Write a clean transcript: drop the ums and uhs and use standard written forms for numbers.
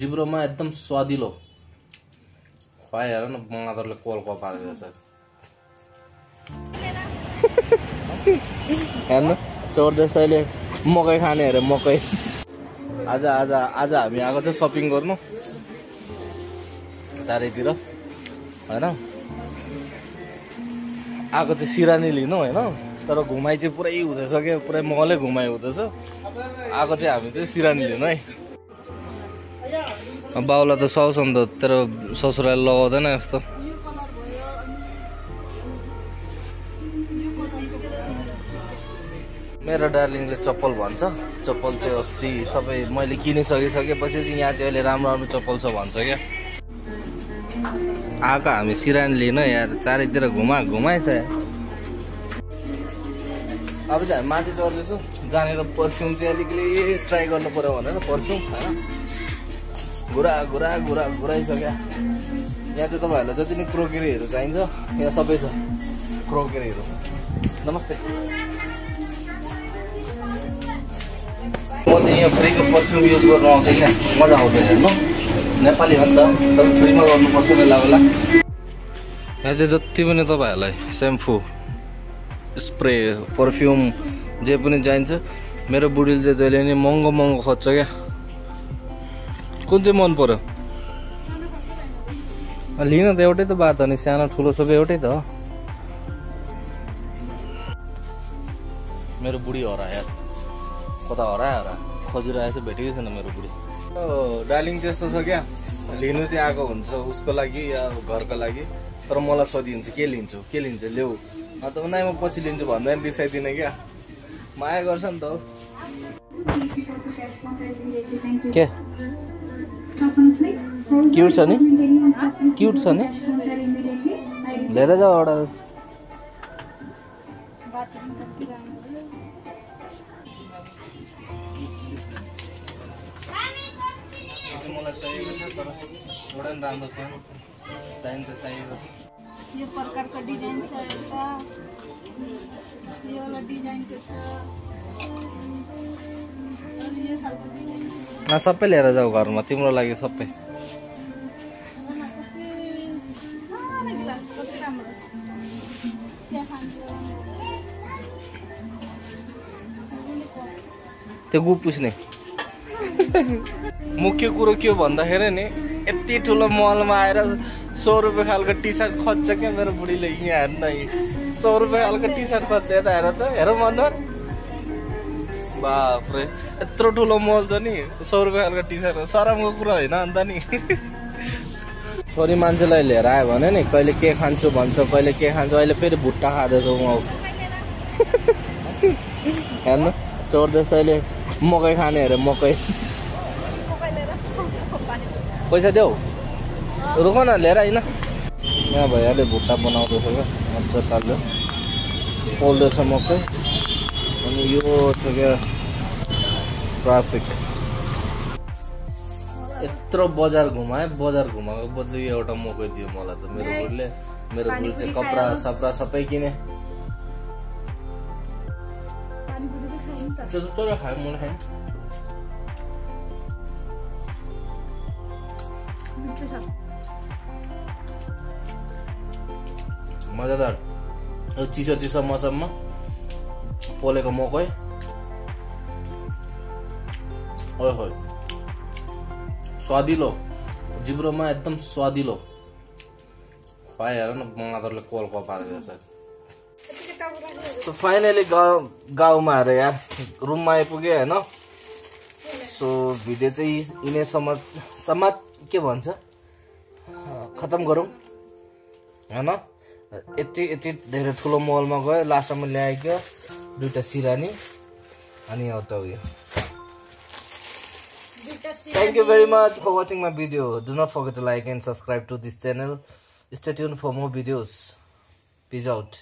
जिब्रोमा एकदम स्वादिलो खुवाइ हेर न मगादरले कोलको पारेको छ हेर्नु चोर जस्तैले मकै खाने अरे मकै आज हामी आएको चाहिँ सपिङ गर्नु चारैतिर हैन आएको चाहिँ सिरानी लिनु हैन तर घुमाइ चाहिँ पुरै हुँदैछ के पुरै महलै घुमाइ हुँदैछ आएको चाहिँ हामी चाहिँ सिरानी लिनु है बाउलाई त सुहाउँछ नि त तेरो ससुराले लगाउँदैन यस्तो मेरो डार्लिङले चप्पल भन्छ चप्पल चाहिँ अस्ति सबै मैले किनिसकेपछि चाहिँ यहाँ चाहिँ अहिले राम्रो राम्रो चप्पल छ भन्छ क्या आएको हामी सिरानी लिन यार चारैतिर घुमाइ छ अब चाहिँ हामी माथि चढ्दैछु जानेर पर्फ्युम चाहिँ अलिकति ट्राई गर्नु पर्यो भनेर पर्फ्युम हैन घुराइसक्यो यहाँ चाहिँ तपाईँहरूलाई जति नि क्रोकेरीहरू चाहिन्छ यहाँ सबै छ क्रोकेरीहरू नमस्ते म चाहिँ यहाँ फ्रीको पर्फ्युम युज गर्नु आउँछ क्या मजा आउँछ हेर्नु नेपाली हो नि त सबै फ्रीमा गर्नुपर्छ बेला बेला यहाँ चाहिँ जति पनि तपाईँहरूलाई सेम्पू स्प्रे पर्फ्युम जे पनि चाहिन्छ मेरो बुढीले चाहिँ जहिले नि महँगो खोज्छ क्या कुन चाहिँ मन पर्यो लिन त एउटै त बात हो नि सानो ठुलो सबै एउटै त हो मेरो बुढी हरा यार कता हरा खोजिरहेछ भेटेकै छैन मेरो बुढी डार्लिङ त्यस्तो छ क्या लिनु चाहिँ आएको हुन्छ उसको लागि या घरको लागि तर मलाई सोधिन्छ के लिन्छु ल्याऊ त उनी म पछि लिन्छु भन्दा नि रिसाइदिने क्या माया गर्छ नि त के क्यूट छ नि लिएर जाऊ एउटा राम्रो छ चाहिन्छ यो प्रकारको डिजाइन छ एउटा यो वाला डिजाइनको छ यो खालको डिजाइन सबै लिएर जाऊ घरमा तिम्रो लागि सबै सानो गिलास कति राम्रो चिया खान्छ त्यो गु पुस्ने मुख्य कुरो के भन्दाखेरि नि यति ठुलो मलमा आएर 100 रुपियाँ खालको टी सर्ट खोज्छ क्या मेरो बुढीले यहाँ हेर्न 100 रुपियाँ खालको टी सर्ट खोज्छ यता हेर मनोहर बाफ्रे यत्रो ठुलो मल छ नि 100 रुपियाँ खालको टी सर्ट शरमको कुरा होइन अन्त नि छोरी मान्छेलाई लिएर आयो भने नि कहिले के खान्छु भन्छ कहिले के खान्छु अहिले फेरि भुट्टा खाँदैछ उहाँ हेर्नु चोर जस्तैले मकै खाने अरे मकै पैसा देऊ रुख न लिएर होइन यहाँ भइहाल्यो भुट्टा बनाउँदैछ क्या मजा ताल्यो पोल्दैछ मकै अनि यो छ क्या ट्राफिक यत्रो बजार घुमाएको बदली एउटा मकै दियो मलाई त मेरो बुढीले चाहिँ कपडा सपडा सबै किने तर खायो मलाई खाएँ मजादार चिसो मौसममा पोलेको मकै ओहो स्वादिलो जिब्रोमा एकदम स्वादिलो खुवाइ हेर न मगादरले कोलको पारेको छ सो फाइनली गाउँमा आएर यार रुममा आइपुग्यो होइन सो भिडियो चाहिँ यिनै समाज के भन्छ खतम गरौँ होइन यति धेरै ठुलो मलमा गयो लास्टमा ल्याएको 2टा सिरानी अनि एउटा उयो Thank you very much for watching my video. Do not forget to like and subscribe to this channel. Stay tuned for more videos. Peace out.